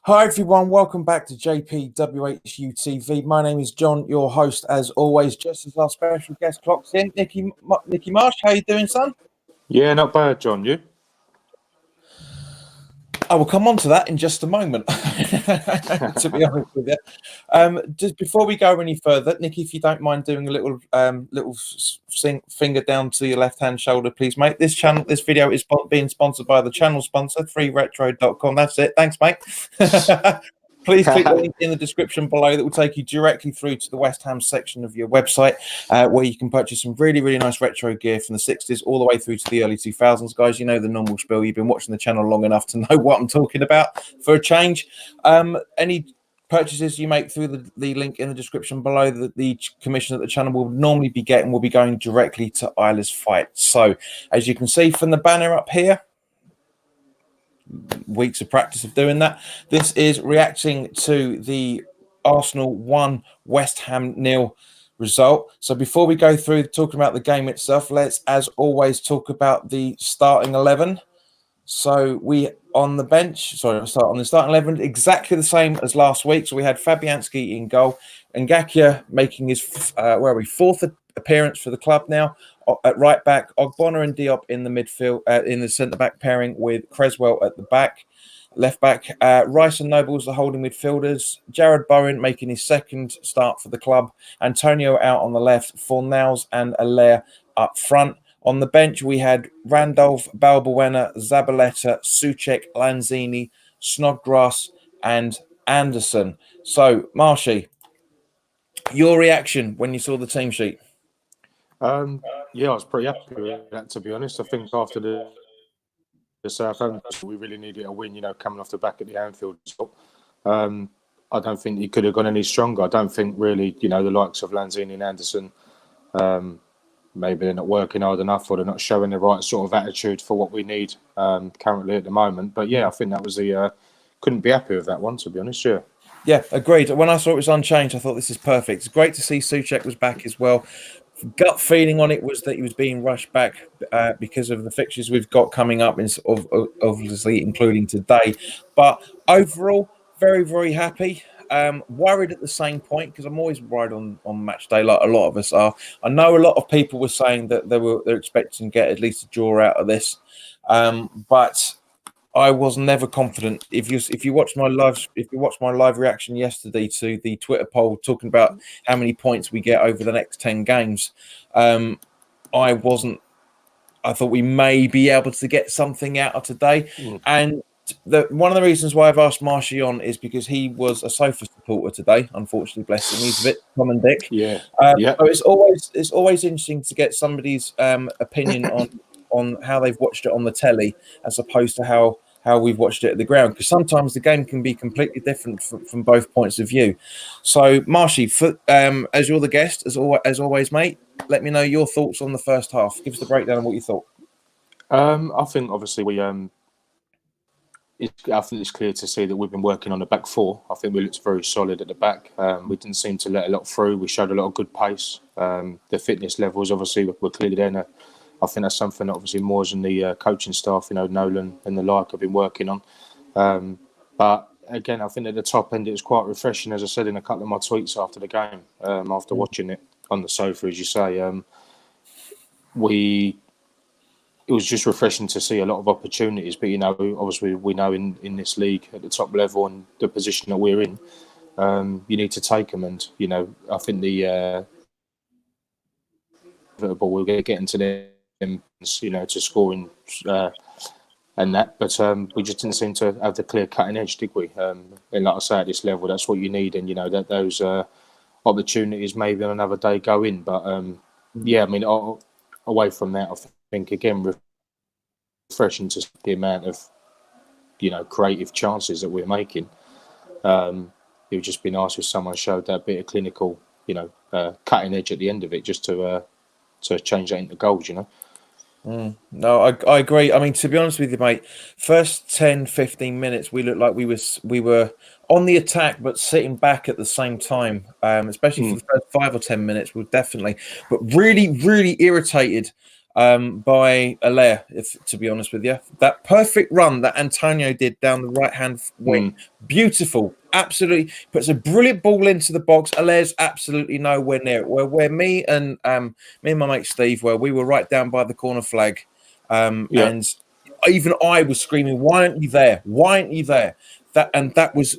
Hi everyone, welcome back to JPWHU TV. My name is John, your host as always. Just as our special guest clocks in, Nicky Marsh, how you doing, son? Yeah, not bad, John. You? I will come on to that in just a moment, to be honest with you. Just before we go any further, Nicky, if you don't mind doing a little finger down to your left-hand shoulder, please, mate. This video is being sponsored by the channel sponsor, 3retro.com. That's it. Thanks, mate. Please click the link in the description below that will take you directly through to the West Ham section of your website, where you can purchase some really, really nice retro gear from the 60s all the way through to the early 2000s. Guys, you know the normal spiel. You've been watching the channel long enough to know what I'm talking about for a change. Any purchases you make through the link in the description below, the commission that the channel will normally be getting will be going directly to Isla's fight. So, as you can see from the banner up here, weeks of practice of doing that. This is reacting to the Arsenal 1 West Ham 0 result. So before we go through talking about the game itself, let's as always talk about the starting 11. So we on the bench, sorry, start on the starting 11, exactly the same as last week. So we had Fabianski in goal, and Ngakia making his fourth appearance for the club now. At right back, Ogbonna and Diop in the midfield, in the centre back pairing with Creswell at the back. Left back, Rice and Nobles, the holding midfielders. Jared Bowen making his second start for the club. Antonio out on the left. Fornals and Allaire up front. On the bench, we had Randolph, Balbuena, Zabaleta, Souček, Lanzini, Snodgrass, and Anderson. So, Marshy, your reaction when you saw the team sheet? Yeah, I was pretty happy with that, to be honest. I think after the Southampton, we really needed a win, coming off the back at the Anfield. I don't think he could have gone any stronger. I don't think really, the likes of Lanzini and Anderson, maybe they're not working hard enough or they're not showing the right sort of attitude for what we need currently at the moment. But yeah, I think that was couldn't be happy with that one, to be honest, yeah. Yeah, agreed. When I saw it was unchanged, I thought this is perfect. It's great to see Souček was back as well. Gut feeling on it was that he was being rushed back because of the fixtures we've got coming up, obviously including today. But overall, very, very happy. Worried at the same point because I'm always worried on match day, like a lot of us are. I know a lot of people were saying that they're expecting to get at least a draw out of this, but I was never confident. If you watch my live reaction yesterday to the Twitter poll talking about how many points we get over the next 10 games, I wasn't. I thought we may be able to get something out of today. And one of the reasons why I've asked Marshy on is because he was a sofa supporter today. Unfortunately, bless him, he's a bit common dick. Yeah. So it's always interesting to get somebody's opinion on how they've watched it on the telly as opposed to how we've watched it at the ground, because sometimes the game can be completely different from both points of view. So, Marshy, as you're the guest, as always, mate, let me know your thoughts on the first half. Give us the breakdown of what you thought. I think obviously I think it's clear to see that we've been working on the back four. I think we looked very solid at the back. We didn't seem to let a lot through. We showed a lot of good pace. The fitness levels obviously were clearly there. I think that's something that obviously Moores and the coaching staff, Nolan and the like, have been working on. But again, I think at the top end it was quite refreshing, as I said in a couple of my tweets after the game, after watching it on the sofa, as you say. It was just refreshing to see a lot of opportunities. But, obviously we know in this league at the top level and the position that we're in, you need to take them. And, I think the ball will get into them, to scoring and that. But we just didn't seem to have the clear cutting edge, did we? And like I say, at this level, that's what you need. And, that those opportunities maybe on another day go in. But, away from that, I think, again, refreshing to see the amount of, creative chances that we're making. It would just be nice if someone showed that bit of clinical, cutting edge at the end of it, just to change that into goals, No, I agree. I mean, to be honest with you, mate, first 10, 15 minutes, we looked like we were on the attack, but sitting back at the same time, especially for the first 5 or 10 minutes, but really, really irritated by Allaire, if to be honest with you. That perfect run that Antonio did down the right-hand wing, beautiful, absolutely puts a brilliant ball into the box. Allaire's absolutely nowhere near it. Where me and my mate Steve were, we were right down by the corner flag, and even I was screaming, "Why aren't you there? Why aren't you there?" That was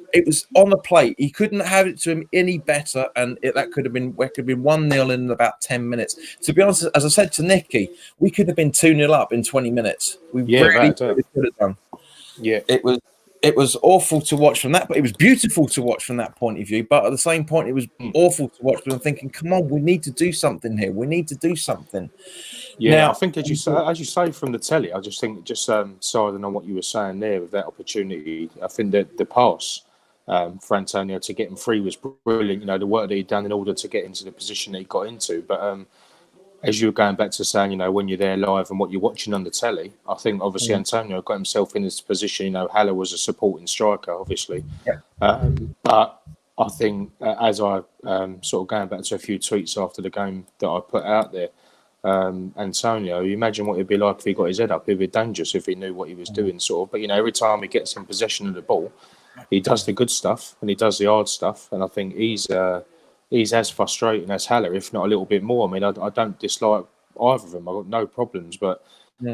on the plate. He couldn't have it to him any better, and that could have been 1-0 in about 10 minutes. To be honest, as I said to Nicky, we could have been 2-0 up in 20 minutes. We really could have done. Yeah, it was awful to watch from that, but it was beautiful to watch from that point of view. But at the same point, it was awful to watch. I'm thinking, come on, we need to do something here. We need to do something. Yeah, now, I think as you say from the telly, I just think siding on what you were saying there with that opportunity, I think that the pass for Antonio to get him free was brilliant. You know, the work that he'd done in order to get into the position that he got into. But as you were going back to saying, you know, when you're there live and what you're watching on the telly, I think obviously Antonio got himself in this position. You know, Haller was a supporting striker, obviously. But I think as I sort of going back to a few tweets after the game that I put out there, Antonio, you imagine what it'd be like if he got his head up. It'd be dangerous if he knew what he was doing, sort of. But, you know, every time he gets in possession of the ball, he does the good stuff and he does the hard stuff. And I think he's as frustrating as Haller, if not a little bit more. I mean, I don't dislike either of them. I've got no problems. But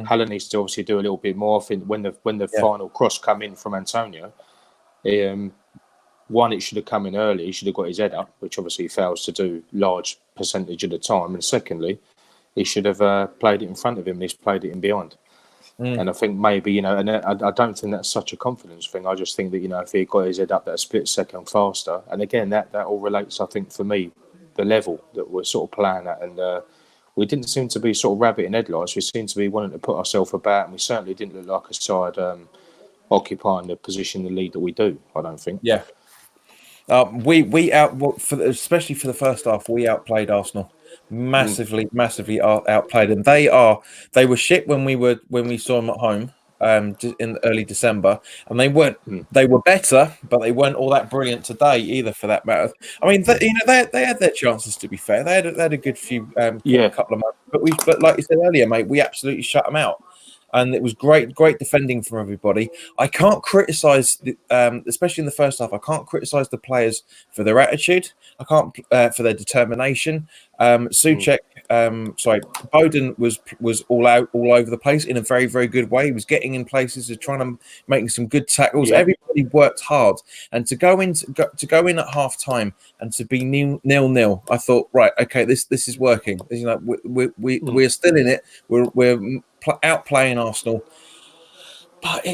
Haller needs to obviously do a little bit more. I think when the final cross come in from Antonio, one, it should have come in early. He should have got his head up, which obviously he fails to do large percentage of the time. And secondly, he should have played it in front of him and he's played it in behind. And I think maybe, you know, and I don't think that's such a confidence thing. I just think that, you know, if he got his head up that a split second faster, and again, that all relates, I think, for me, the level that we're sort of playing at. And we didn't seem to be sort of rabbit in headlights. We seemed to be wanting to put ourselves about, and we certainly didn't look like a side occupying the position, the lead that we do, I don't think. Yeah. Especially for the first half, we outplayed Arsenal massively outplayed them. They were shit when we saw them at home in early December, and they were better, but they weren't all that brilliant today either, for that matter. I mean, they had their chances, to be fair. They had a good few couple of months, but like you said earlier, mate, we absolutely shut them out. And it was great defending from everybody. I can't criticise, especially in the first half, I can't criticise the players for their attitude. I can't for their determination. Souček, Bowden was all over the place in a very, very good way. He was getting in places, trying to making some good tackles. Yeah. Everybody worked hard, and to go in at half time and to be 0-0, I thought, right, okay, this is working. You know, we're still in it. We're outplaying Arsenal, but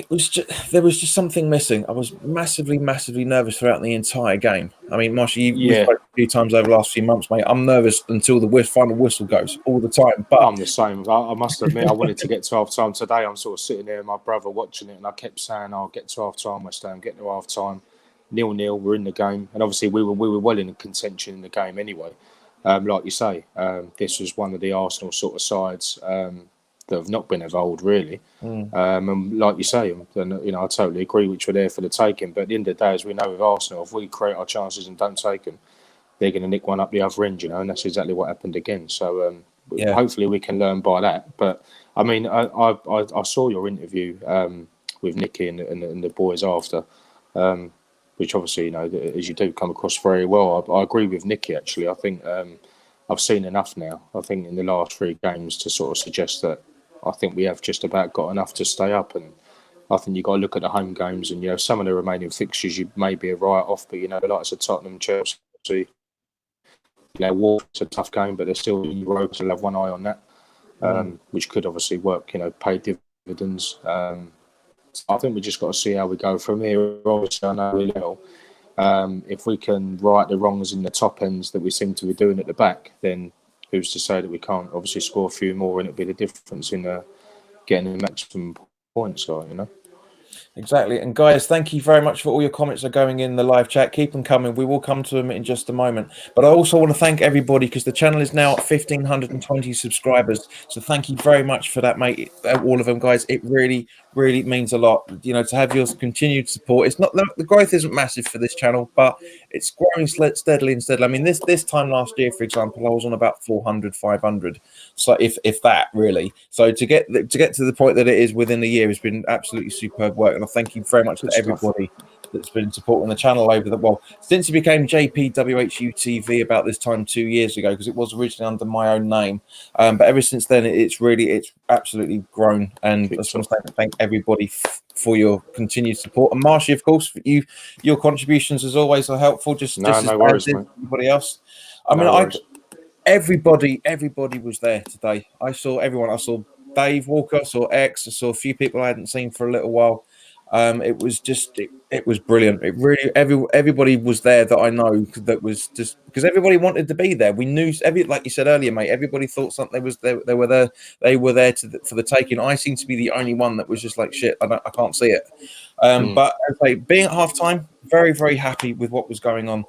there was just something missing. I was massively nervous throughout the entire game. I mean, Marshall, we've spoken a few times over the last few months, mate. I'm nervous until the final whistle goes all the time. But I'm the same. I must admit, I wanted to get to half time today. I'm sort of sitting there with my brother watching it, and I kept saying, "I'll get to half time, West Ham, get to half time." 0-0, we're in the game, and obviously we were well in contention in the game anyway. Like you say, this was one of the Arsenal sort of sides that have not been evolved really. And like you say, and you know, I totally agree, which were there for the taking. But at the end of the day, as we know with Arsenal, if we create our chances and don't take them, they're going to nick one up the other end, you know, and that's exactly what happened again. So hopefully we can learn by that. But I mean, I saw your interview with Nicky and the boys after, which obviously, you know, as you do, come across very well. I agree with Nicky, actually. I think I've seen enough now, I think, in the last 3 games to sort of suggest that I think we have just about got enough to stay up. And I think you've got to look at the home games, and, you know, some of the remaining fixtures you may be a write-off, but, you know, the likes of Tottenham, Chelsea, you know, Wolves, a tough game, but they're still in Europe, so they'll have one eye on that, which could obviously work, you know, pay dividends. I think we just got to see how we go from here. Obviously, I know we will. If we can right the wrongs in the top ends that we seem to be doing at the back, then who's to say that we can't obviously score a few more, and it'll be the difference in getting the maximum points, you know? Exactly. And guys, thank you very much for all your comments are going in the live chat. Keep them coming. We will come to them in just a moment. But I also want to thank everybody because the channel is now at 1,520 subscribers. So thank you very much for that, mate. All of them, guys. It really, really means a lot, you know, to have your continued support. It's not the growth isn't massive for this channel, but it's growing steadily and steadily. I mean, this time last year, for example, I was on about 400, 500. So if that really, so to get to the point that it is within a year has been absolutely superb work. And I thank you very much Good to stuff. everybody that's been supporting the channel over the since it became JPWHU TV about this time 2 years ago, because it was originally under my own name. But ever since then, it's absolutely grown. And I just want to thank everybody for your continued support. And Marshy, of course, your contributions as always are helpful. Just as worries, as mate. everybody else. I mean, everybody was there today. I saw everyone. I saw Dave Walker, I saw X, I saw a few people I hadn't seen for a little while. It was just it was brilliant. It really everybody was there that I know, that was just because everybody wanted to be there. We knew like you said earlier, mate. Everybody thought something was there. They were there. They were there for the taking. I seem to be the only one that was just like shit. I can't see it. But okay, being at halftime, very very happy with what was going on.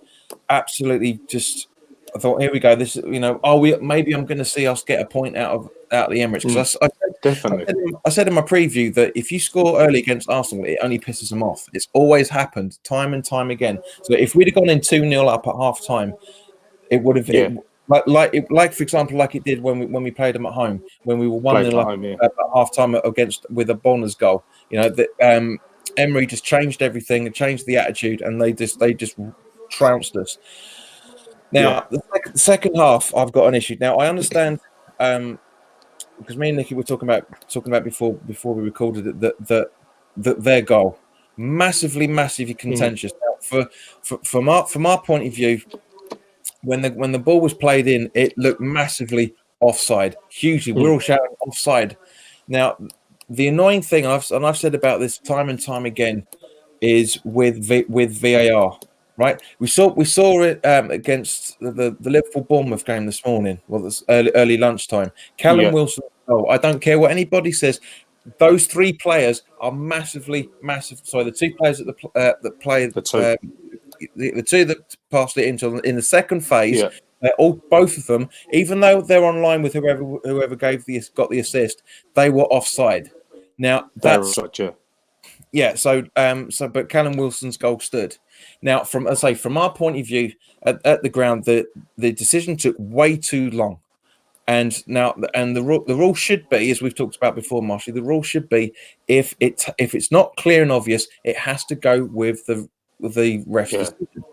Absolutely, just I thought, here we go. This, you know, maybe I'm going to see us get a point out of the Emirates, because I said in my preview that if you score early against Arsenal, it only pisses them off. It's always happened time and time again. So if we'd have gone in 2-0 up at half time, it would have like for example, like it did when we played them at home, when we were 1-0 up at half time with a Bonner's goal. You know that Emery just changed everything and changed the attitude, and they just trounced us. Now, the second half, I've got an issue. Now, I understand because me and Nicky were talking about before we recorded it that their goal massively contentious. Now, from our point of view, when the ball was played in, it looked massively offside, hugely. We're all shouting offside. Now, the annoying thing, and I've said about this time and time again, is with VAR. Right, we saw it against the Liverpool Bournemouth game this morning. Well, it's early lunchtime. Callum Wilson. Oh, I don't care what anybody says. Those three players are massive. Sorry, the two players that play the two that passed it into in the second phase. Both of them, even though they're online with whoever got the assist, they were offside. Now that's but Callum Wilson's goal stood. Now, from our point of view at the ground, the decision took way too long. And the rule should be, as we've talked about before, Marshy, the rule should be if it's not clear and obvious, it has to go with the ref's decision.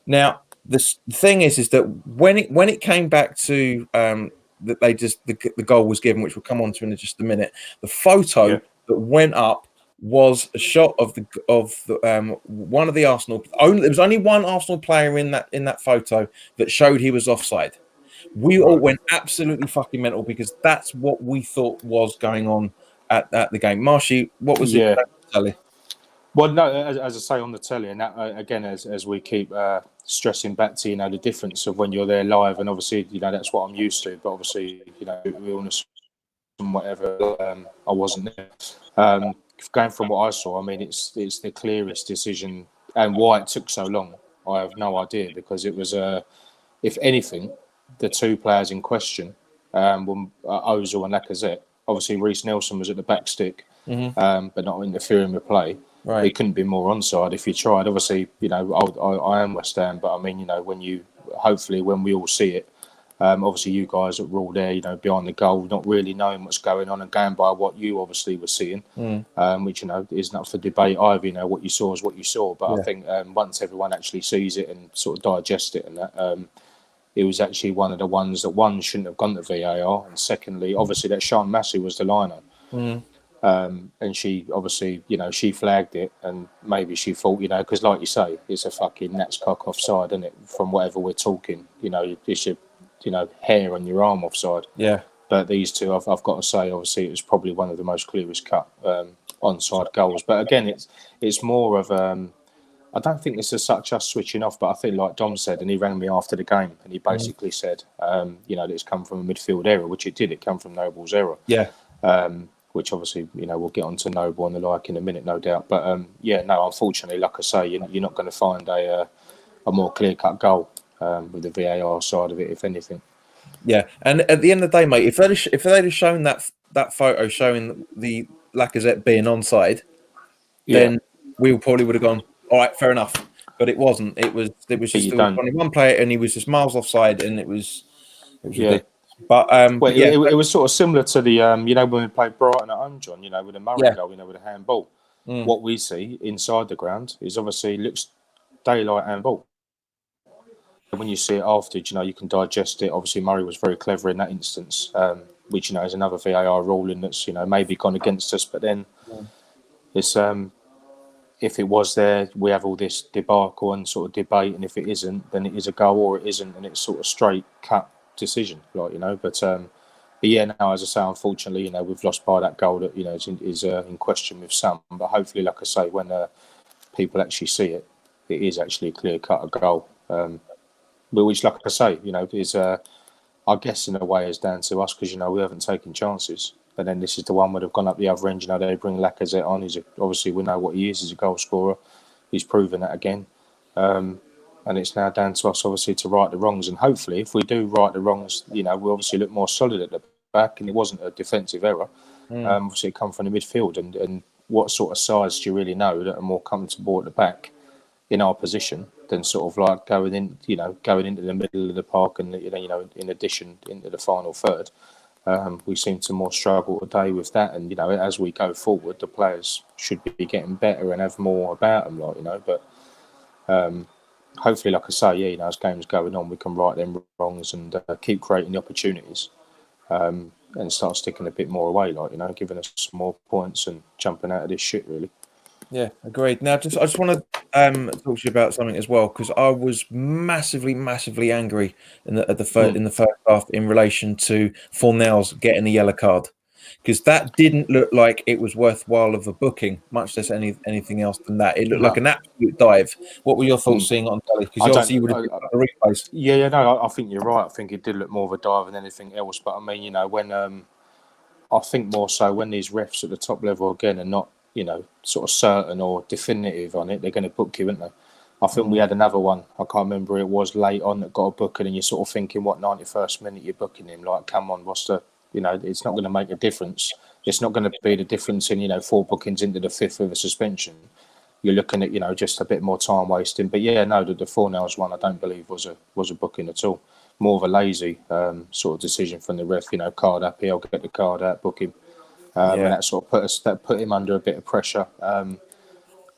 Now, the thing is that when it came back to that the goal was given, which we'll come on to in just a minute, the photo that went up was a shot of one of the Arsenal. There was only one Arsenal player in that photo that showed he was offside. We all went absolutely fucking mental because that's what we thought was going on at the game. Marshy, what was it? Telly? Well, no, as I say on the telly, and that again, as we keep stressing back to the difference of when you're there live, and obviously that's what I'm used to. But obviously illness and whatever, I wasn't there. Going from what I saw, I mean, it's the clearest decision, and why it took so long, I have no idea, because it was if anything, the two players in question, were Ozil and Lacazette. Obviously, Reece Nelson was at the back stick, but not interfering with play. Right. It couldn't be more onside if you tried. Obviously, I am West Ham, but I mean, when we all see it, obviously you guys that were all there, behind the goal, not really knowing what's going on and going by what you obviously were seeing, which isn't up for debate either. What you saw is what you saw, but I think once everyone actually sees it and sort of digests it, and that it was actually one of the ones that shouldn't have gone to VAR, and secondly, obviously that Sean Massey was the liner. And she obviously, she flagged it, and maybe she thought, because like you say, it's a fucking Nats cock offside, isn't it? From whatever we're talking, it's your, hair on your arm offside. Yeah. But these two, I've got to say, obviously, it was probably one of the most clearest cut onside goals. But again, it's more of I don't think this is such us switching off, but I think like Dom said, and he rang me after the game, and he basically said, that it's come from a midfield error, which it did. It come from Noble's error. Yeah. which obviously we'll get on to Noble and the like in a minute, no doubt. But yeah, no, unfortunately, like I say, you're not going to find a more clear-cut goal with the VAR side of it, if anything. Yeah, and at the end of the day, mate, if they'd have shown that photo showing the Lacazette being onside, then we probably would have gone, all right, fair enough. But it wasn't. It was just there was only one player, and he was just miles offside, and it was ridiculous. But well, yeah, it was sort of similar to the when we played Brighton at home, John. With the Murray goal, with a handball. What we see inside the ground is obviously looks daylight handball. When you see it afterwards, you can digest it. Obviously, Murray was very clever in that instance, which is another VAR ruling that's maybe gone against us. But then it's if it was there, we have all this debacle and sort of debate, and if it isn't, then it is a goal or it isn't, and it's sort of straight cut decision, But yeah, now as I say, unfortunately, we've lost by that goal that is in question with some. But hopefully, like I say, when people actually see it, it is actually a clear cut goal. But which, like I say, is I guess in a way is down to us because we haven't taken chances. But then this is the one where they've gone up the other end. They bring Lacazette on. Obviously we know what he is. He's a goal scorer. He's proven that again. And it's now down to us, obviously, to right the wrongs. And hopefully, if we do right the wrongs, we obviously look more solid at the back. And it wasn't a defensive error. Obviously, it come from the midfield. And what sort of sides do you really know that are more comfortable at the back in our position than sort of like going into the middle of the park and in addition into the final third. We seem to more struggle today with that, and as we go forward, the players should be getting better and have more about them, But hopefully, like I say, as games going on, we can right them wrongs and keep creating the opportunities, and start sticking a bit more away, giving us some more points and jumping out of this shit, really. Yeah, agreed. Now, I just want to talk to you about something as well, because I was massively, massively angry in the first half in relation to Fornells getting a yellow card, because that didn't look like it was worthwhile of a booking, much less anything else than that. It looked like an absolute dive. What were your thoughts seeing it on telly? Because obviously you would have the replays. Yeah, no, I think you're right. I think it did look more of a dive than anything else. But I mean, when I think more so when these refs at the top level again are not sort of certain or definitive on it, they're going to book you, aren't they? I think we had another one, I can't remember, it was late on that got a booking, and you're sort of thinking, what, 91st minute you're booking him? Like, come on, what's the, it's not going to make a difference. It's not going to be the difference in, 4 bookings into the 5th of a suspension. You're looking at, just a bit more time wasting. But yeah, no, the Fornells one I don't believe was a booking at all. More of a lazy sort of decision from the ref, card up here, I'll get the card out, book him. And that sort of put him under a bit of pressure.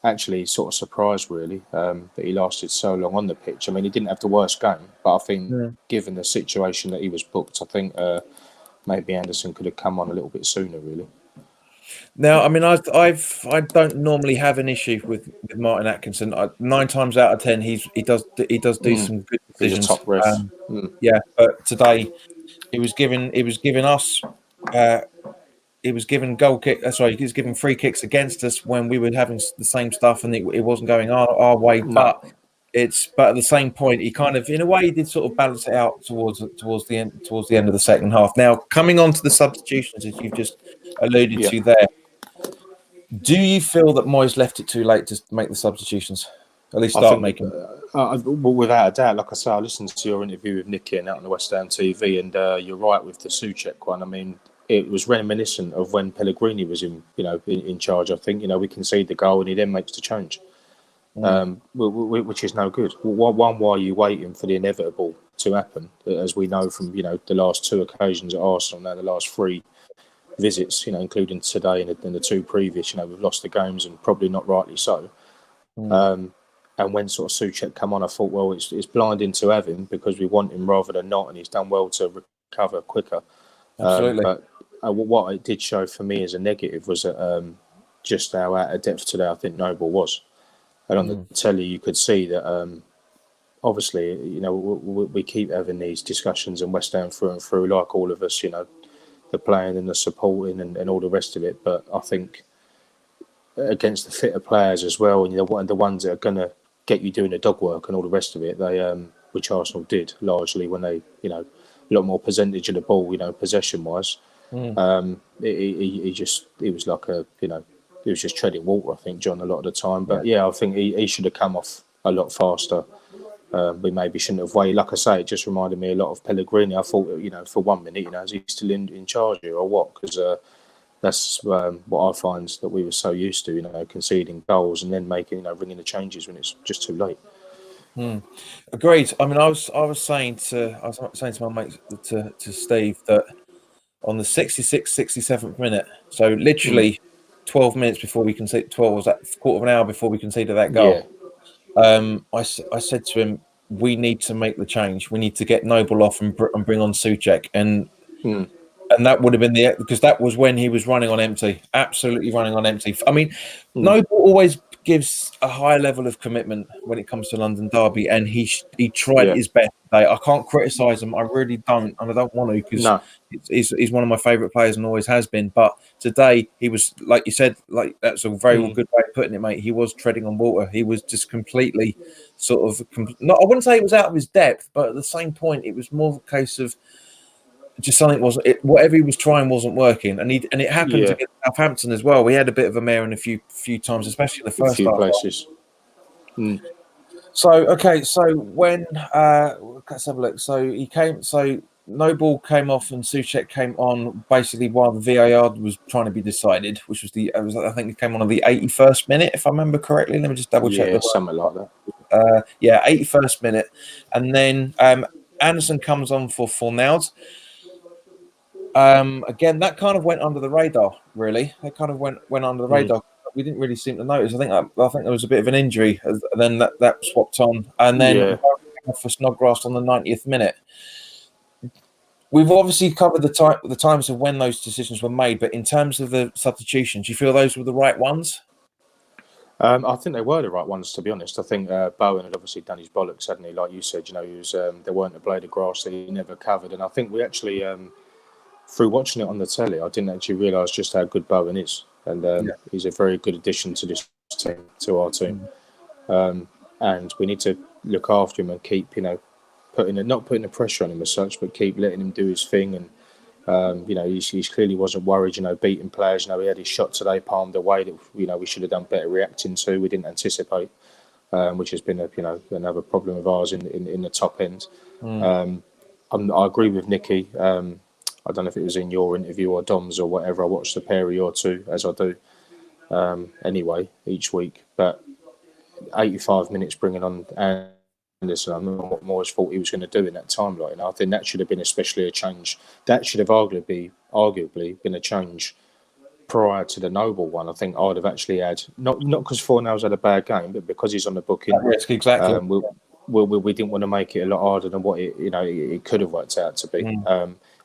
Actually, sort of surprised really that he lasted so long on the pitch. I mean, he didn't have the worst game, but I think given the situation that he was booked, I think maybe Anderson could have come on a little bit sooner, really. Now, I mean, I don't normally have an issue with Martin Atkinson. 9 times out of 10, he does do some good decisions. He's a top ref. Yeah, but today he was giving us. He was giving he was giving free kicks against us when we were having the same stuff, and it wasn't going our way. No. But at the same point, he kind of, in a way, he did sort of balance it out towards the end of the second half. Now, coming on to the substitutions, as you've just alluded to there, do you feel that Moyes left it too late to make the substitutions? At least start making. Well, without a doubt, like I say, I listened to your interview with Nicky and out on the West Ham TV, and you're right with the Souček one. I mean, it was reminiscent of when Pellegrini was in charge. I think we concede the goal and he then makes the change, which is no good. One, why are you waiting for the inevitable to happen? As we know from the last 2 occasions at Arsenal, now the last 3 visits, including today and the 2 previous, we've lost the games and probably not rightly so. And when sort of Souček come on, I thought, well, it's blinding to have him because we want him rather than not, and he's done well to recover quicker. Absolutely. But what it did show for me as a negative was that just how out of depth today I think Noble was. And on the telly, you could see that obviously, we keep having these discussions in West Ham through and through, like all of us, the playing and the supporting and all the rest of it. But I think against the fitter players as well, and the ones that are going to get you doing the dog work and all the rest of it, they which Arsenal did largely when they, a lot more percentage of the ball, possession-wise. He was like he was just treading water, I think, John, a lot of the time. But I think he should have come off a lot faster. We maybe shouldn't have waited. Like I say, it just reminded me a lot of Pellegrini. I thought, for 1 minute, is he still in charge here or what? Because that's what I find that we were so used to, conceding goals and then bringing the changes when it's just too late. Agreed. I mean, I was saying to my mate to Steve that on the 66th, 67th minute, so literally 12 minutes before we conceded, 12 was that quarter of an hour before we conceded that goal. I said to him, we need to make the change. We need to get Noble off and bring on Souček, and that would have been because that was when he was running on empty, absolutely running on empty. I mean, Noble always gives a high level of commitment when it comes to London Derby, and he tried his best today. I can't criticise him, I really don't, and I don't want to, because he's one of my favourite players and always has been. But today he was, like you said, like that's a very good way of putting it, mate. He was treading on water. He was just completely sort of not. I wouldn't say it was out of his depth, but at the same point, it was more of a case of just something wasn't. Whatever he was trying wasn't working, and it happened against Southampton as well. We had a bit of a mare in a few times, especially in the first half. Places. So when let's have a look. So he came. So Noble came off and Souček came on basically while the VAR was trying to be decided, which was I think it came on the 81st minute, if I remember correctly. Let me just double check. Something like that. 81st minute, and then Anderson comes on for Fornals. Again, that kind of went under the radar. Really, that kind of went under the radar. We didn't really seem to notice. I think there was a bit of an injury, and then that swapped on, and then for Snodgrass on the 90th minute. We've obviously covered the times of when those decisions were made, but in terms of the substitutions, do you feel those were the right ones? I think they were the right ones, to be honest. I think Bowen had obviously done his bollocks, hadn't he? Like you said, he was there weren't a blade of grass that he never covered, and I think we actually, through watching it on the telly, I didn't actually realise just how good Bowen is, and he's a very good addition to this team, to our team, and we need to look after him and keep, not putting the pressure on him as such, but keep letting him do his thing. And he clearly wasn't worried, beating players. He had his shot today palmed away that we should have done better reacting to. We didn't anticipate, which has been another problem of ours in the top end. I agree with Nicky. I don't know if it was in your interview or Dom's or whatever. I watched a pair of your two, as I do anyway each week. But 85 minutes bringing on Anderson, I don't know what Moyes thought he was going to do in that time. I think that should have been especially a change. That should have arguably been a change prior to the Noble one. I think I'd have actually had, not because Fornals had a bad game, but because he's on the booking. Risk, exactly. We didn't want to make it a lot harder than what it could have worked out to be.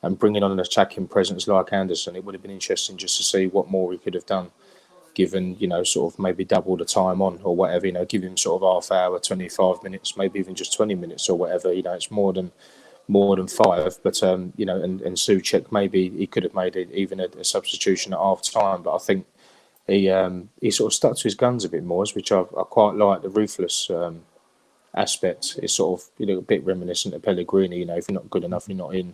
And bringing on an attacking presence like Anderson, it would have been interesting just to see what more he could have done, given, sort of maybe double the time on or whatever, give him sort of half hour, 25 minutes, maybe even just 20 minutes or whatever, it's more than 5. But, and Souček, maybe he could have made it even a substitution at half time. But I think he sort of stuck to his guns a bit more, which I quite like, the ruthless aspect. It's sort of, a bit reminiscent of Pellegrini, if you're not good enough, you're not in.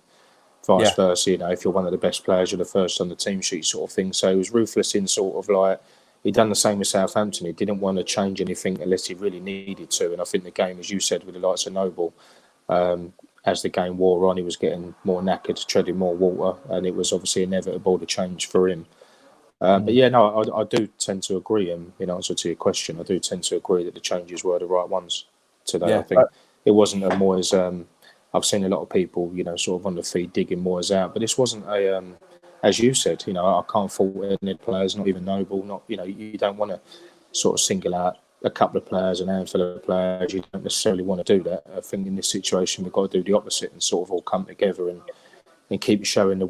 Vice versa, if you're one of the best players, you're the first on the team sheet, sort of thing. So he was ruthless in sort of like, he'd done the same with Southampton. He didn't want to change anything unless he really needed to. And I think the game, as you said, with the likes of Noble, as the game wore on, he was getting more knackered, treading more water, and it was obviously inevitable to change for him. But I do tend to agree. And in answer to your question, I do tend to agree that the changes were the right ones today. I think it wasn't a Moyes. I've seen a lot of people, sort of on the feed digging Moyes out, but this wasn't a, as you said, I can't fault any players, not even Noble. You don't want to sort of single out a couple of players, an handful of players. You don't necessarily want to do that. I think in this situation we've got to do the opposite and sort of all come together and keep showing the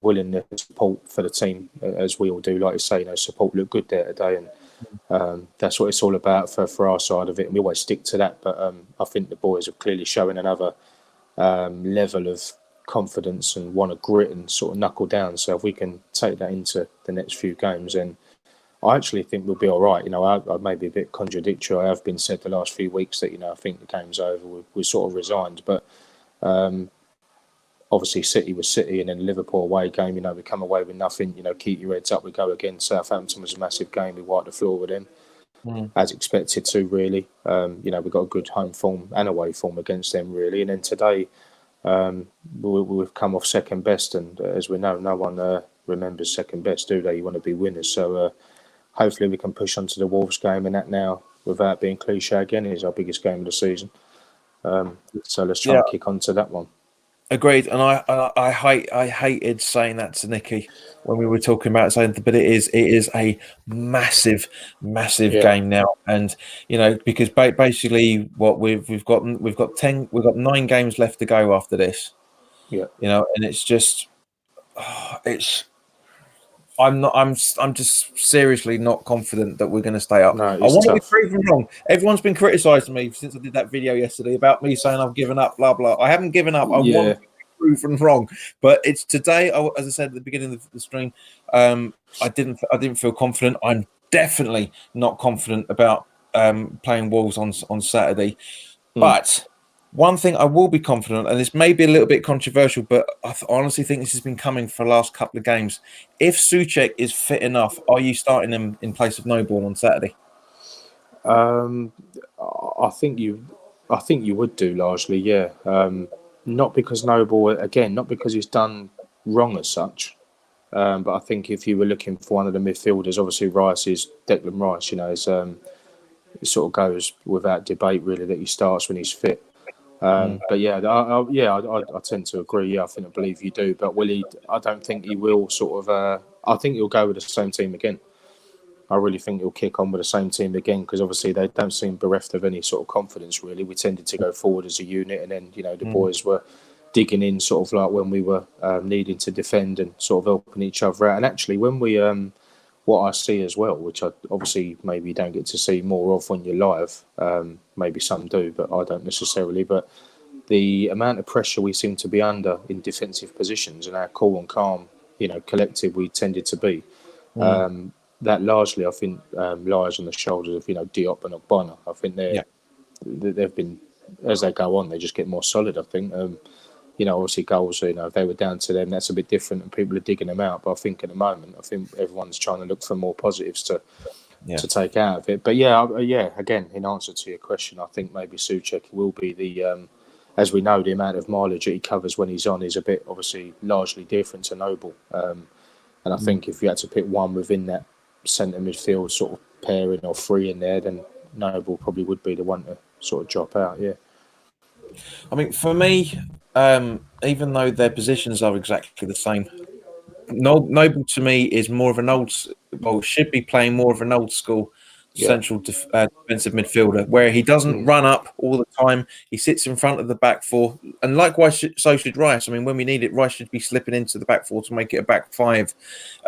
willingness and support for the team, as we all do. Like you say, support looked good there today, and that's what it's all about for our side of it. And we always stick to that. But I think the boys are clearly showing another level of confidence and want to grit and sort of knuckle down. So if we can take that into the next few games, then I actually think we'll be all right. I may be a bit contradictory. I have been said the last few weeks that I think the game's over. We're sort of resigned, but obviously City was City, and then Liverpool away game, we come away with nothing. Keep your heads up. We go again. Southampton was a massive game. We wiped the floor with them, as expected to. Really, we got a good home form and away form against them. Really, and then today, we've come off second best, and as we know, no one remembers second best, do they? You want to be winners. So hopefully we can push on to the Wolves game, and that now, without being cliche again, is our biggest game of the season. So let's try and kick on to that one. Agreed, and I hated saying that to Nicky when we were talking about saying, but it is a massive game now, and because basically what we've got 9 games left to go after this, and it's just I'm just seriously not confident that we're going to stay up. No, I want to be proven wrong. Everyone's been criticising me since I did that video yesterday about me saying I've given up, blah blah. I haven't given up. I want to be proven wrong. But it's today. As I said at the beginning of the stream, I didn't feel confident. I'm definitely not confident about playing Wolves on Saturday. But one thing I will be confident, and this may be a little bit controversial, but I honestly think this has been coming for the last couple of games. If Souček is fit enough, are you starting him in place of Noble on Saturday? I think you would do largely, yeah. Not because Noble, again, not because he's done wrong as such, but I think if you were looking for one of the midfielders, obviously Rice is Declan Rice. It sort of goes without debate really that he starts when he's fit. But yeah, I tend to agree. Yeah, I believe you do. But will he? I don't think he will. I think he'll go with the same team again. I really think he'll kick on with the same team again because obviously they don't seem bereft of any sort of confidence. Really, we tended to go forward as a unit, and then the boys were digging in sort of like when we were needing to defend and sort of helping each other out. And actually, when we what I see as well, which I obviously maybe don't get to see more of when you're live, maybe some do, but I don't necessarily. But the amount of pressure we seem to be under in defensive positions and how cool and calm, collective we tended to be, that largely I think lies on the shoulders of Diop and Ogbonna. I think they've been, as they go on, they just get more solid. I think. Obviously goals, if they were down to them, that's a bit different and people are digging them out. But I think at the moment, everyone's trying to look for more positives to take out of it. But again, in answer to your question, I think maybe Souček will be the, as we know, the amount of mileage that he covers when he's on is a bit, obviously, largely different to Noble. And I think if you had to pick one within that centre midfield sort of pairing or three in there, then Noble probably would be the one to sort of drop out, yeah. I mean, for me, even though their positions are exactly the same, Noble to me is more of an should be playing more of an old school central defensive midfielder, where he doesn't run up all the time. He sits in front of the back four, and likewise, so should Rice. I mean, when we need it, Rice should be slipping into the back four to make it a back five.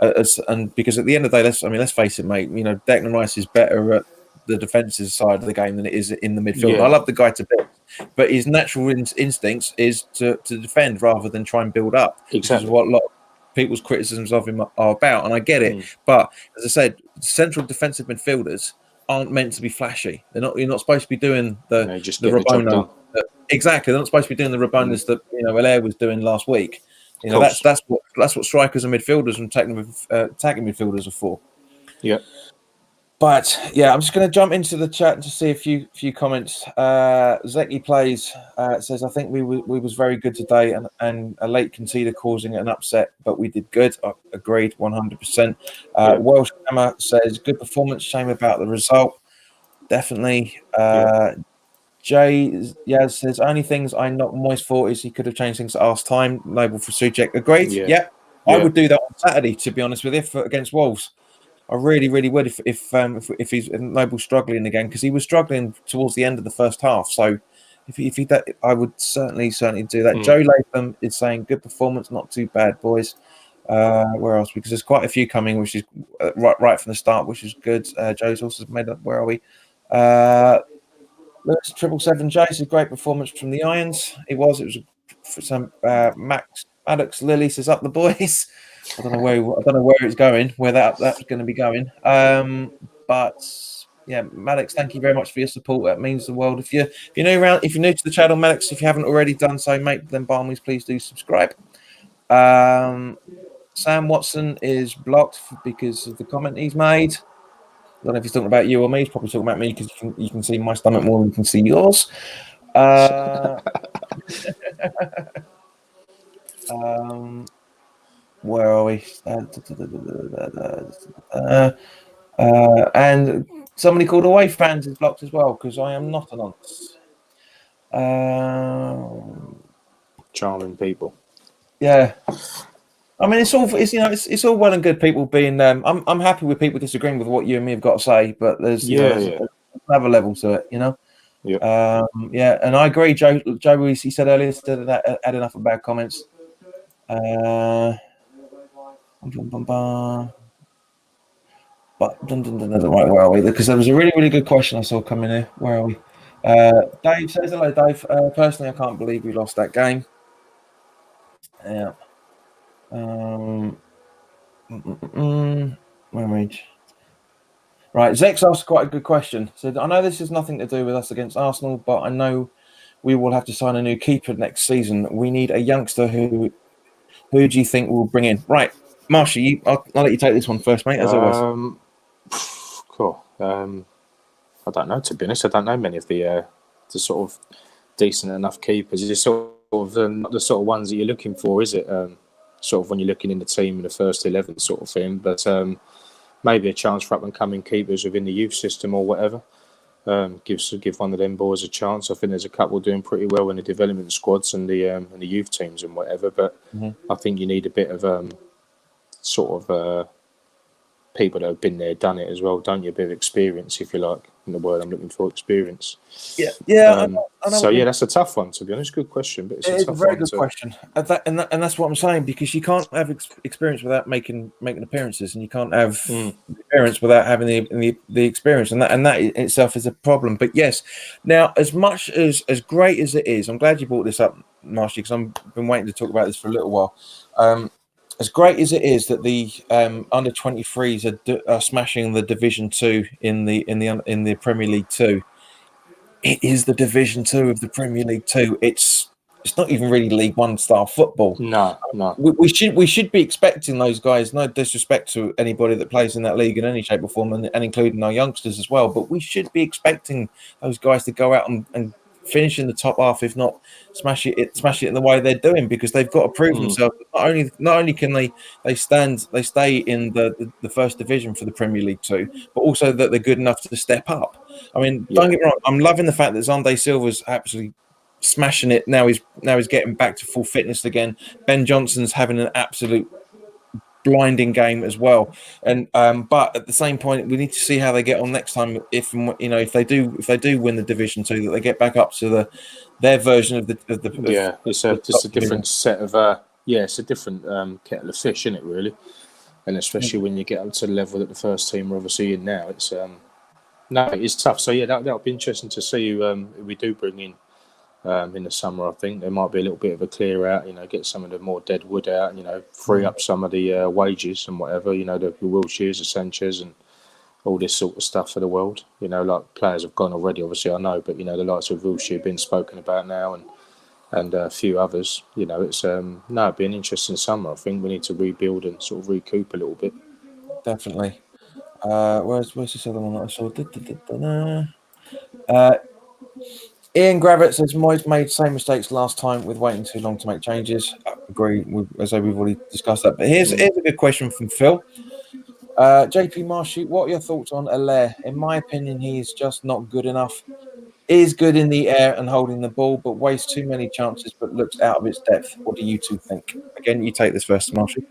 And because at the end of the day, let's face it, mate. Declan Rice is better at the defensive side of the game than it is in the midfield. Yeah. I love the guy to bits, but his natural instincts is to defend rather than try and build up. Exactly. Which is what a lot of people's criticisms of him are about, and I get it. But as I said, central defensive midfielders aren't meant to be flashy. You're not supposed to be doing the Rabona. Exactly, they're not supposed to be doing the Rabonas that Allaire was doing last week. That's what strikers and midfielders and attacking midfielders are for. Yeah. But yeah, I'm just going to jump into the chat to see a few comments. Zeki plays says, I think we was very good today and a late conceder causing an upset, but we did good. I agreed 100%. Welsh Hammer says, good performance, shame about the result. Definitely. Jay Yaz says, only things I not moist for is he could have changed things at last time. Noble for Souček. Agreed. Yeah. I would do that on Saturday, to be honest with you, against Wolves. I really, really would if he's Noble struggling again, because he was struggling towards the end of the first half. So if I would certainly do that. Joe Latham is saying good performance, not too bad, boys. Where else? Because there's quite a few coming, which is right from the start, which is good. Joe's also made up. Where are we? Lewis 777J is a great performance from the Irons. It was for some Max Maddox Lily says up the boys. I don't know where it's going, where that's going to be going. But Yeah, Maddox, thank you very much for your support. That means the world. If you're new to the channel, Maddox, if you haven't already done so, mate, then by all means, please do subscribe. Sam Watson is blocked because of the comment he's made. I don't know if he's talking about you or me. He's probably talking about me because you can see my stomach more than you can see yours. Where are we? And somebody called Away Fans is blocked as well because I am not a nonce. Charming people. Yeah. I mean, it's all well and good people being. I'm happy with people disagreeing with what you and me have got to say, but there's another level to it, you know. Yeah. And I agree. Joe, he said earlier, that had enough of bad comments. But where are we? Because there was a really, really good question I saw coming here. Where are we? Dave says hello, Dave. Personally, I can't believe we lost that game. Yeah. Where are we? Right, Zex asked quite a good question. Said, I know this has nothing to do with us against Arsenal, but I know we will have to sign a new keeper next season. We need a youngster. Who do you think we'll bring in? Right, Marshall, I'll let you take this one first, mate, as always. Cool. I don't know, to be honest. I don't know many of the sort of decent enough keepers. Is it sort of the sort of ones that you're looking for, is it? Sort of when you're looking in the team in the first 11 sort of thing. But maybe a chance for up-and-coming keepers within the youth system or whatever. Give one of them boys a chance. I think there's a couple doing pretty well in the development squads and the youth teams and whatever. But I think you need a bit of sort of people that have been there, done it as well, don't you? A bit of experience, if you like. In the word I'm looking for, experience. Yeah. I know that's a tough one, to be honest. Good question, but it's a tough very one good question. And that's what I'm saying, because you can't have experience without making appearances, and you can't have experience without having the experience, and that in itself is a problem. But yes, now as much as great as it is, I'm glad you brought this up, Marshall, because I've been waiting to talk about this for a little while. As great as it is that the under 23s are smashing the Division 2 in the Premier League 2, it is the Division 2 of the Premier League 2. It's not even really League 1 style football. No. We should be expecting those guys. No disrespect to anybody that plays in that league in any shape or form, and including our youngsters as well. But we should be expecting those guys to go out and finish in the top half, if not smash it in the way they're doing, because they've got to prove themselves. Not only can they stay in the first division for the Premier League 2, but also that they're good enough to step up. I mean, don't get me wrong, I'm loving the fact that Zonde Silva's absolutely smashing it. Now he's getting back to full fitness again. Ben Johnson's having an absolute blinding game as well, and but at the same point, we need to see how they get on next time. If they do win the Division 2, that they get back up to their version of the it's a different set of it's a different kettle of fish, isn't it, really? And especially when you get up to the level that the first team are obviously in now, it's it's tough. So that'll be interesting to see who we do bring in the summer. I think there might be a little bit of a clear out, get some of the more dead wood out, free up some of the wages and whatever, the WHUs, the Sanchez and all this sort of stuff for the world. Like players have gone already, obviously, I know, but the likes of WHU have been spoken about now and a few others. It's it'd be an interesting summer. I think we need to rebuild and sort of recoup a little bit. Definitely. Where's this other one that I saw? Ian Gravett says Moyes made the same mistakes last time with waiting too long to make changes. I agree, as we've already discussed that. But here's a good question from Phil. JP Marshall, what are your thoughts on Allaire? In my opinion, he's just not good enough. Is good in the air and holding the ball, but wastes too many chances, but looks out of its depth. What do you two think? Again, you take this first, Marshall.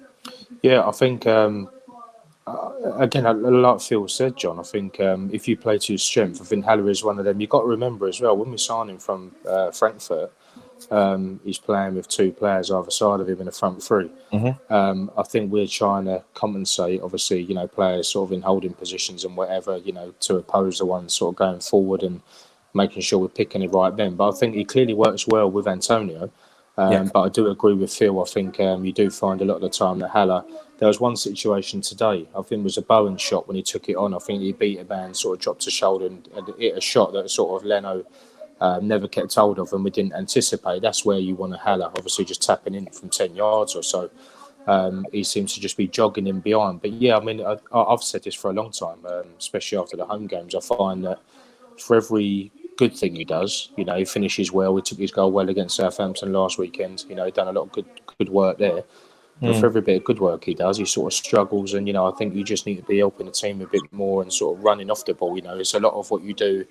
Yeah, I think again, like Phil said, John, I think if you play to your strength, I think Haller is one of them. You've got to remember as well, when we signed him from Frankfurt, he's playing with two players either side of him in the front three. I think we're trying to compensate, obviously, players sort of in holding positions and whatever, to oppose the ones sort of going forward and making sure we're picking the right men. But I think he clearly works well with Antonio. But I do agree with Phil. I think you do find a lot of the time that Haller there was one situation today. I think it was a Bowen shot when he took it on. I think he beat a man, sort of dropped his shoulder and hit a shot that sort of Leno never kept hold of, and we didn't anticipate. That's where you want to Haller, obviously just tapping in from 10 yards or so. He seems to just be jogging in behind. But yeah, I mean, I've said this for a long time, especially after the home games. I find that for every good thing he does, he finishes well. He took his goal well against Southampton last weekend. He done a lot of good work there. But for every bit of good work he does, he sort of struggles. And, I think you just need to be helping the team a bit more and sort of running off the ball. It's a lot of what you do.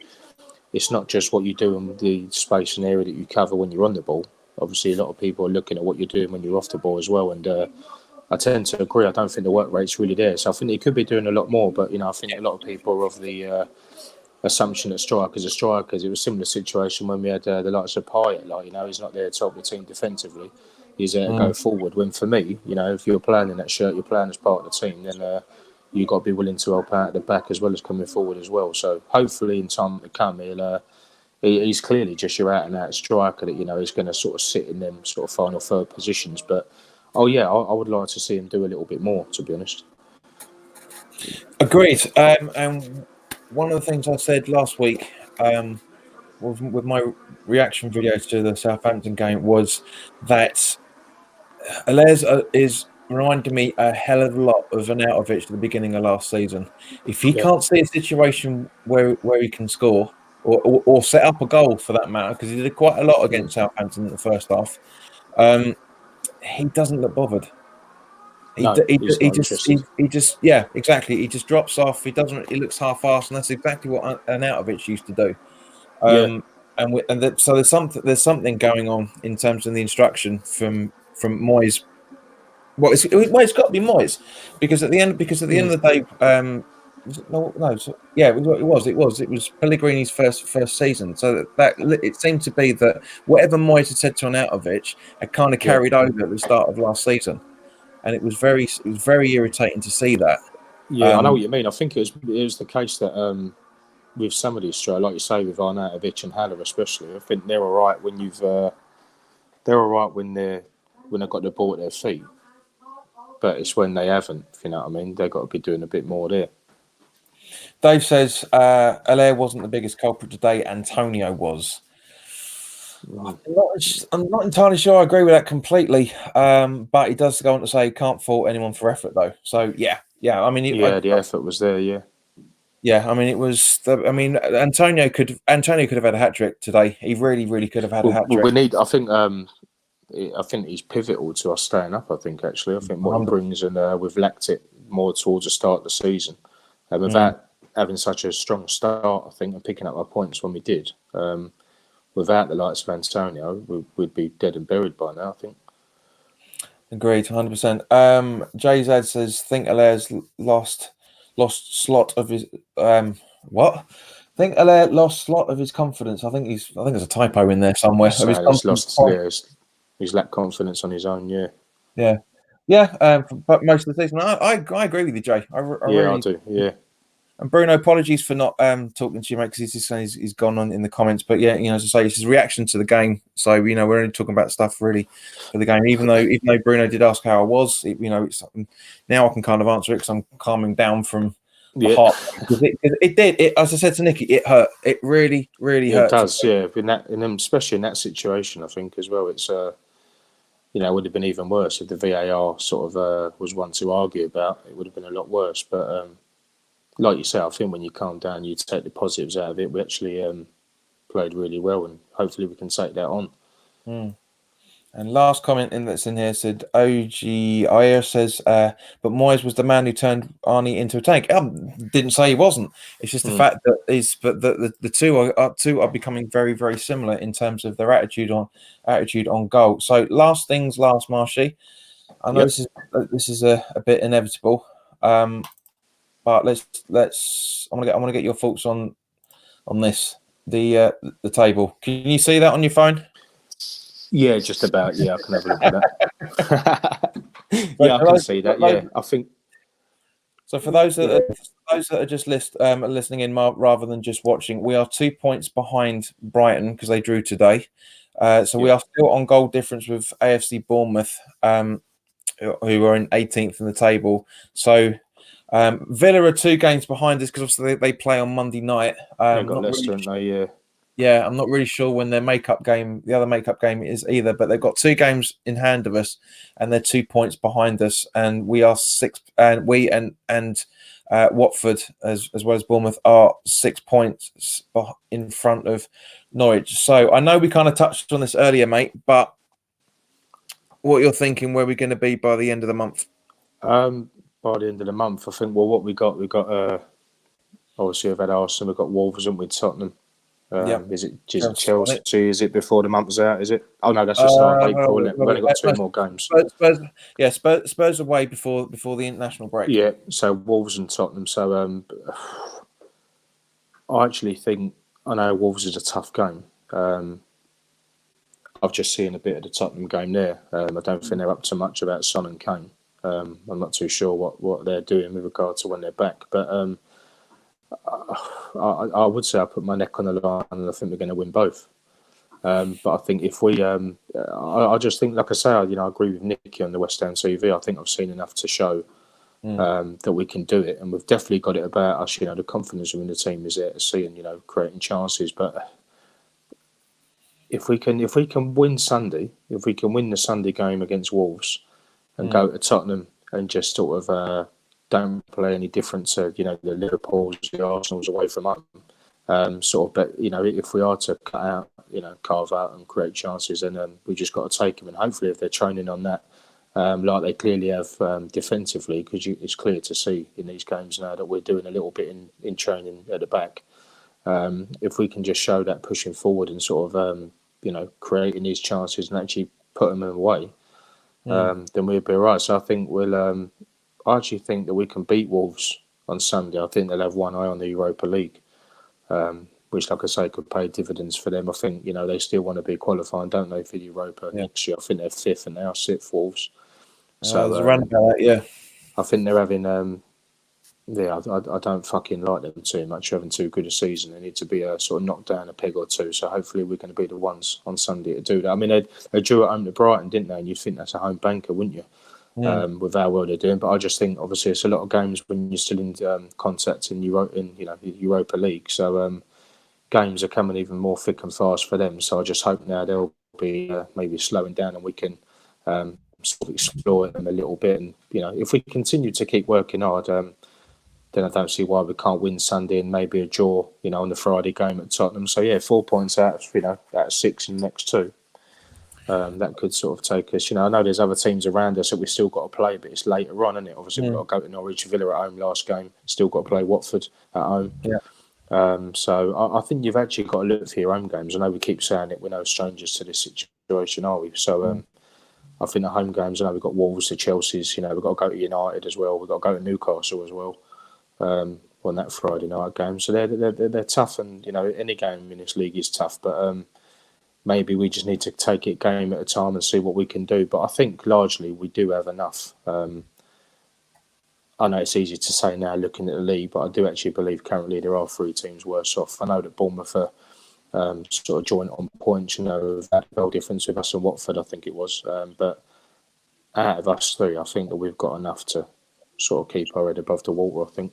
It's not just what you do in the space and area that you cover when you're on the ball. Obviously, a lot of people are looking at what you're doing when you're off the ball as well. And I tend to agree. I don't think the work rate's really there. So I think he could be doing a lot more. But, I think a lot of people are of the assumption that strikers are strikers. It was a similar situation when we had the likes of Payet. He's not there to help the team defensively. He's there to go forward. When for me, if you're playing in that shirt, you're playing as part of the team, then you've got to be willing to help out at the back as well as coming forward as well. So hopefully in time to come, he's clearly just your out-and-out striker that, is going to sort of sit in them sort of final third positions. But, I would like to see him do a little bit more, to be honest. Agreed. And one of the things I said last week with my reaction videos to the Southampton game was that Alez is reminding me a hell of a lot of Arnautovic at the beginning of last season. If he can't see a situation where he can score or set up a goal for that matter, because he did quite a lot against Southampton in the first half, he doesn't look bothered. He just exactly. He just drops off. He doesn't. He looks half-assed, and that's exactly what Arnautovic used to do. So there's something going on in terms of the instruction from Moyes. It's got to be Moyes, because at the end of the day, it was Pellegrini's first season. So that it seemed to be that whatever Moyes had said to Arnautovic had kind of carried over at the start of last season, and it was very irritating to see that. Yeah, I know what you mean. I think it was the case that with some of these, like you say, with Arnautovic and Haller especially, I think they're all right when they're all right when they've got the ball at their feet. But it's when they haven't, if you know what I mean. They've got to be doing a bit more there. Dave says Allaire wasn't the biggest culprit today. Antonio was. I'm not entirely sure I agree with that completely. But he does go on to say he can't fault anyone for effort, though. So, yeah. I mean, the effort was there, yeah. Yeah, I mean, it was. Antonio could have had a hat trick today. He really could have had a hat trick. We need. I think he's pivotal to us staying up. I think actually, I think what he brings, and we've lacked it more towards the start of the season, without having such a strong start. I think and picking up our points when we did. Without the likes of Antonio, we'd be dead and buried by now, I think. Agreed, 100%. Jay-Z says, think Allaire's lost slot of his what? I think Allaire lost slot of his confidence. I think there's a typo in there somewhere. He's lacked confidence on his own. Yeah. But most of the season, I agree with you, Jay. I do. Yeah. And Bruno, apologies for not talking to you, mate, because he's just saying he's gone on in the comments. But yeah, as I say, it's his reaction to the game. So we're only talking about stuff really for the game. Even though Bruno did ask how I was, it's now I can kind of answer it because I'm calming down from the heart. It did. As I said to Nicky, it hurt. It really hurt. It does. Yeah, especially in that situation, I think as well. It's it would have been even worse if the VAR sort of was one to argue about. It would have been a lot worse, but. Like you say, I think when you calm down, you take the positives out of it. We actually played really well, and hopefully we can take that on. And last comment that's in here said, OGIR says, but Moyes was the man who turned Arnie into a tank. Didn't say he wasn't. It's just the fact that the two are becoming very, very similar in terms of their attitude on goal. So last things last, Marshy. I know this is a bit inevitable. But let's. I want to get your thoughts on this. The table. Can you see that on your phone? Yeah, just about. Yeah, I can have a look at that. I can see that. Yeah, I think. So for those that are just listening in rather than just watching, we are 2 points behind Brighton because they drew today. We are still on goal difference with AFC Bournemouth. who are in 18th in the table. So Villa are 2 games behind us because obviously they play on Monday night. They got Not Leicester, really haven't they? Yeah. Yeah, I'm not really sure when their the other makeup game is either, but they've got 2 games in hand of us, and they're 2 points behind us, and we are 6, and we and Watford as well as Bournemouth are 6 points in front of Norwich. So I know we kind of touched on this earlier, mate, but what you're thinking, where we're going to be by the end of the month? By the end of the month, I think. Well, what we got obviously we've had Arsenal, we've got Wolves, and with Tottenham. Is it Chelsea? Is it before the month's out? Is it? Oh no, that's the start of April, isn't it? We've only got 2 more games. Spurs away before the international break. Yeah, so Wolves and Tottenham. So I actually think I know Wolves is a tough game. I've just seen a bit of the Tottenham game there. I don't think they're up to much about Son and Kane. I'm not too sure what they're doing with regard to when they're back, but I would say I put my neck on the line, and I think we're going to win both. But I think if we, I just think, like I say, I agree with Nicky on the West Ham TV. I think I've seen enough to show that we can do it, and we've definitely got it about us. The confidence in the team is there to see, and creating chances. But if we can win Sunday, if we can win the Sunday game against Wolves, and go to Tottenham and just sort of don't play any different to the Liverpools, the Arsenals away from home. But if we are to cut out, carve out and create chances, then we just got to take them. And hopefully, if they're training on that, like they clearly have defensively, because it's clear to see in these games now that we're doing a little bit in training at the back. If we can just show that pushing forward and sort of creating these chances and actually put them away, then we'll be all right. So I think I actually think that we can beat Wolves on Sunday. I think they'll have one eye on the Europa League, which, like I say, could pay dividends for them. I think they still want to be qualifying, don't they, for Europa next year? I think they're 5th and they are 6th, Wolves. So there's a run about that, yeah. I think they're having. I don't fucking like them too much. Having too good a season, they need to be sort of knocked down a peg or two. So hopefully we're going to be the ones on Sunday to do that. I mean, they drew at home to Brighton, didn't they? And you'd think that's a home banker, wouldn't you? With how well they're doing, but I just think obviously it's a lot of games when you're still in contact in Europa League. So games are coming even more thick and fast for them. So I just hope now they'll be maybe slowing down and we can sort of explore them a little bit. And if we continue to keep working hard, then I don't see why we can't win Sunday and maybe a draw, on the Friday game at Tottenham. So yeah, 4 points out of 6 in the next 2. That could sort of take us. I know there's other teams around us that we've still got to play, but it's later on, isn't it? Obviously, we've got to go to Norwich, Villa at home last game. Still got to play Watford at home. Yeah. So I think you've actually got to look for your home games. I know we keep saying it. We're no strangers to this situation, are we? So I think the home games. I know we've got Wolves, the Chelsea's. We've got to go to United as well. We've got to go to Newcastle as well on that Friday night game. So they're tough, and any game in this league is tough, but. Maybe we just need to take it game at a time and see what we can do. But I think largely we do have enough. I know it's easy to say now looking at the league, but I do actually believe currently there are 3 teams worse off. I know that Bournemouth are sort of joint on points, of that goal difference with us and Watford, I think it was. But out of us 3, I think that we've got enough to sort of keep our head above the water, I think.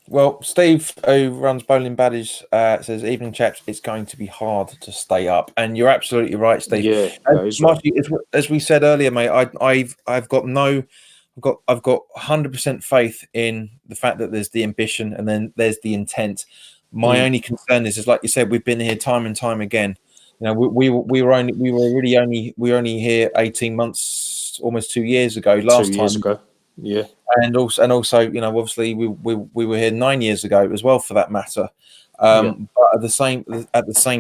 Well, Steve, who runs Bowling Baddies, says, "Evening, chaps. It's going to be hard to stay up," and you're absolutely right, Steve. Yeah, that is Marty, as we said earlier, mate. I've got 100% faith in the fact that there's the ambition and then there's the intent. My only concern is like you said, we've been here time and time again. We were only here 18 months, almost 2 years ago. 2 years ago, yeah. And also, obviously, we were here 9 years ago as well, for that matter. But at the same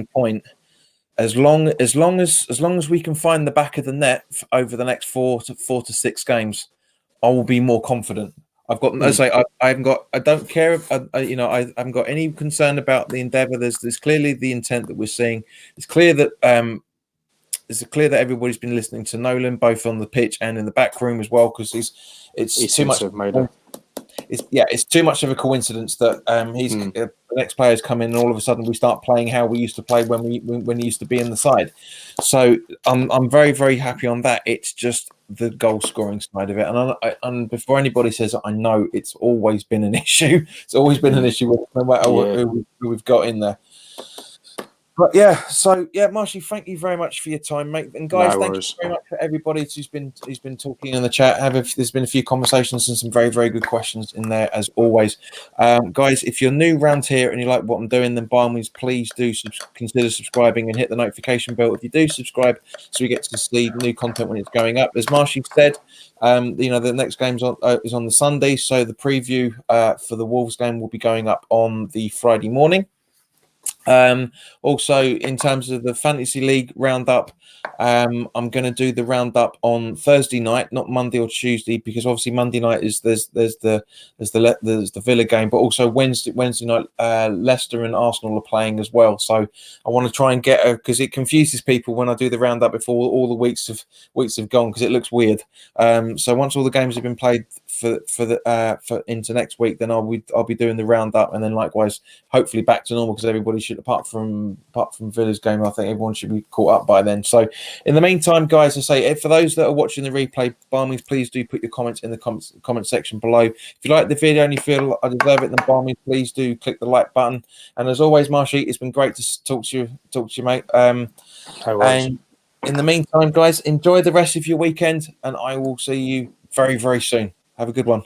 point, as long as we can find the back of the net over the next 4 to 6 games, I will be more confident. I've got, as I say, I haven't got. I don't care. I haven't got any concern about the endeavour. There's clearly the intent that we're seeing. It's clear that everybody's been listening to Nolan, both on the pitch and in the back room as well, because it's too much. it's too much of a coincidence that the next player's come in and all of a sudden we start playing how we used to play when he used to be in the side. So I'm very, very happy on that. It's just the goal scoring side of it, and before anybody says it, I know it's always been an issue. It's always been an issue no matter who we've got in there. But Marshy, thank you very much for your time, mate. And guys, thank you very much for everybody who's been talking in the chat. There's been a few conversations and some very, very good questions in there as always. Guys, if you're new around here and you like what I'm doing, then by all means, please do consider subscribing and hit the notification bell if you do subscribe, so we get to see new content when it's going up. As Marshy said, the next game is on the Sunday, so the preview for the Wolves game will be going up on the Friday morning. Also, in terms of the fantasy league roundup, I'm going to do the roundup on Thursday night, not Monday or Tuesday, because obviously Monday night is there's the Villa game, but also Wednesday night Leicester and Arsenal are playing as well. So I want to try and get because it confuses people when I do the roundup before all the weeks have gone, because it looks weird. So once all the games have been played for into next week, then I'll be doing the roundup, and then likewise hopefully back to normal, because everybody should, apart from Villa's game, I think everyone should be caught up by then. So in the meantime, guys, I say, for those that are watching the replay, by all means, please do put your comments in the comment section below. If you like the video and you feel I deserve it, then by all means, please do click the like button. And as always, Marshy, it's been great to talk to you, mate. And in the meantime, guys, enjoy the rest of your weekend, and I will see you very, very soon. Have a good one.